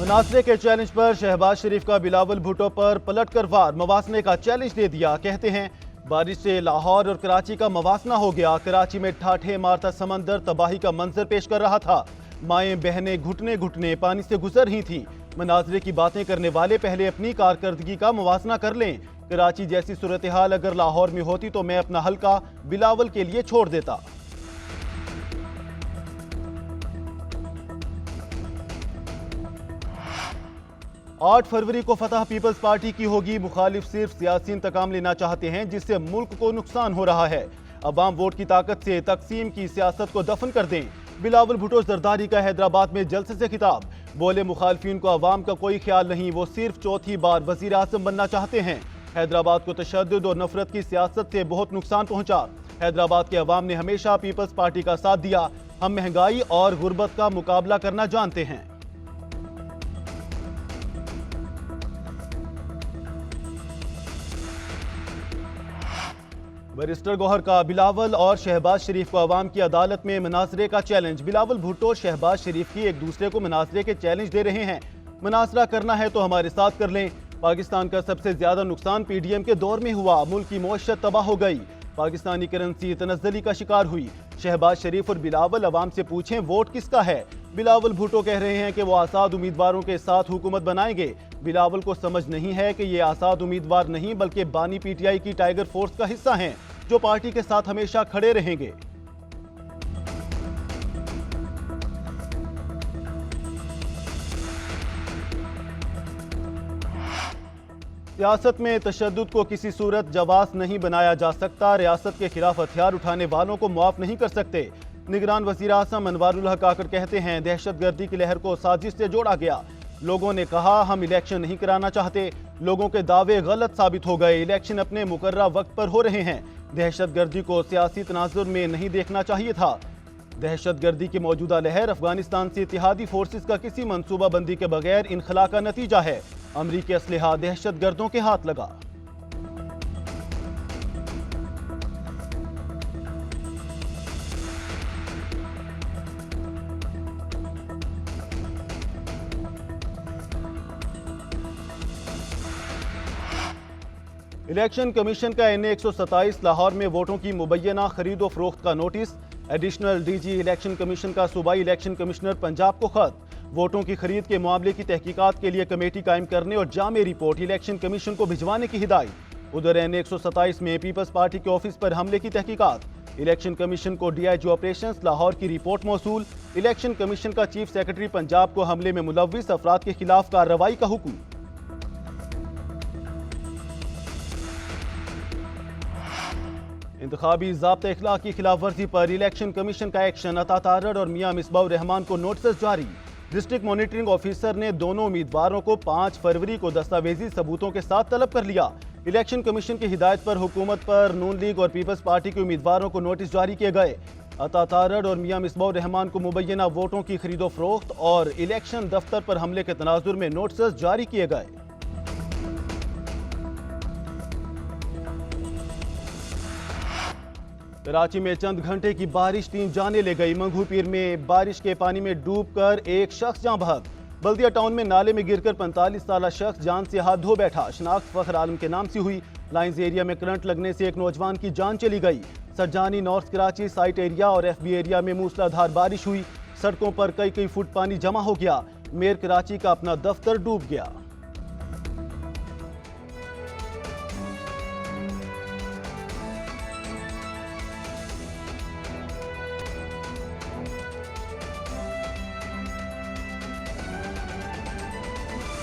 मुनासरे के चैलेंज पर शहबाज शरीफ का बिलावल भुट्टो पर पलटकर वार, मवासने का चैलेंज दे दिया। कहते हैं बारिश से लाहौर और कराची का मवासना हो गया। कराची में ठाठे मारता समंदर तबाही का मंजर पेश कर रहा था। माएं बहनें घुटने घुटने पानी से गुजर रही थीं। मुनासरे की बातें करने वाले पहले अपनी कारकर्दगी का मवासना कर लें। कराची जैसी सूरत हाल अगर लाहौर में होती तो मैं अपना हल्का बिलावल के लिए छोड़ देता। आठ फरवरी को फतह पीपल्स पार्टी की होगी। मुखालिफ सिर्फ सियासी इंतकाम लेना चाहते हैं जिससे मुल्क को नुकसान हो रहा है। अवाम वोट की ताकत से तकसीम की सियासत को दफन कर दें। बिलावल भुट्टो जरदारी का हैदराबाद में जलसे से खिताब, बोले मुखालफिन को अवाम का कोई ख्याल नहीं, वो सिर्फ चौथी बार वजीर आजम बनना चाहते हैं। हैदराबाद को तशद्दुद और नफरत की सियासत से बहुत नुकसान पहुंचा। हैदराबाद के अवाम ने हमेशा पीपल्स पार्टी का साथ दिया। हम महंगाई और गुर्बत का मुकाबला करना जानते हैं। बैरिस्टर गौहर का बिलावल और शहबाज शरीफ को अवाम की अदालत में मुनासरे का चैलेंज। बिलावल भुट्टो शहबाज शरीफ की एक दूसरे को मुनासरे के चैलेंज दे रहे हैं। मुनासरा करना है तो हमारे साथ कर लें। पाकिस्तान का सबसे ज्यादा नुकसान पीडीएम के दौर में हुआ। मुल्क की मौशत तबाह हो गई। पाकिस्तानी करेंसी तनज़्ज़ुली का शिकार हुई। शहबाज शरीफ और बिलावल अवाम से पूछें वोट किसका है। बिलावल भुट्टो कह रहे हैं कि वो आसाद उम्मीदवारों के साथ हुकूमत बनाएंगे। बिलावल को समझ नहीं है कि ये आसाद उम्मीदवार नहीं बल्कि बानी पीटीआई की टाइगर फोर्स का हिस्सा हैं जो पार्टी के साथ हमेशा खड़े रहेंगे। सियासत में तशद्दुद को किसी सूरत जवाज नहीं बनाया जा सकता। रियासत के खिलाफ हथियार उठाने वालों को मुआफ नहीं कर सकते। निगरान वज़ीर आज़म अनवारुल हक आकर कहते हैं दहशतगर्दी की लहर को साजिश से जोड़ा गया। लोगों ने कहा हम इलेक्शन नहीं कराना चाहते। लोगों के दावे गलत साबित हो गए। इलेक्शन अपने मुकर्रर वक्त पर हो रहे हैं। दहशतगर्दी को सियासी तनाजुर में नहीं देखना चाहिए था। दहशतगर्दी की मौजूदा लहर अफगानिस्तान से इत्तेहादी फोर्सेस का किसी मंसूबा बंदी के बगैर इनखला का नतीजा है। अमरीकी असलहा दहशतगर्दों के हाथ लगा। इलेक्शन कमीशन का NA 127 लाहौर में वोटों की मुबैना खरीदो फरोख्त का notice. Additional DG election commission का सूबाई इलेक्शन कमिश्नर पंजाब को खत। वोटों की खरीद के मामले की तहकीकात के लिए कमेटी कायम करने और जामे रिपोर्ट इलेक्शन कमीशन को भिजवाने की हिदायत। उधर NA 127 में पीपल्स पार्टी के ऑफिस पर हमले की तहकीकात। इलेक्शन कमीशन को DIG ऑपरेशंस लाहौर की रिपोर्ट मौसूल। इलेक्शन कमीशन का चीफ सेक्रेटरी पंजाब को हमले में मुलव्विस अफराद के खिलाफ कार्रवाई का हुक्म। इंतखाबी ज़ाब्ता इखलाक की खिलाफ वर्जी पर इलेक्शन कमीशन का एक्शन। अता तारड़ और मियां मिसबाउर रहमान को नोटिस जारी। डिस्ट्रिक्ट मॉनिटरिंग ऑफिसर ने दोनों उम्मीदवारों को 5 फरवरी को दस्तावेजी सबूतों के साथ तलब कर लिया। इलेक्शन कमीशन की हिदायत पर हुकूमत पर नून लीग और पीपल्स पार्टी के उम्मीदवारों को नोटिस जारी किए गए। अता तारड़ और मियां मिसबाउर रहमान को मुबैना वोटों की खरीदो फरोख्त और इलेक्शन दफ्तर पर हमले के तनाजुर में नोटिस जारी किए गए। कराची में चंद घंटे की बारिश 3 जाने ले गई। मंगू पीर में बारिश के पानी में डूबकर एक शख्स जान बहक। बल्दिया टाउन में नाले में गिरकर 45 साला शख्स जान से हाथ धो बैठा। शनाख्त फखर आलम के नाम से हुई। लाइंस एरिया में करंट लगने से एक नौजवान की जान चली गई। Sarjani north Karachi site area और FB एरिया में मूसलाधार बारिश हुई। सड़कों पर कई फुट पानी जमा हो गया। मेयर कराची का अपना दफ्तर डूब गया।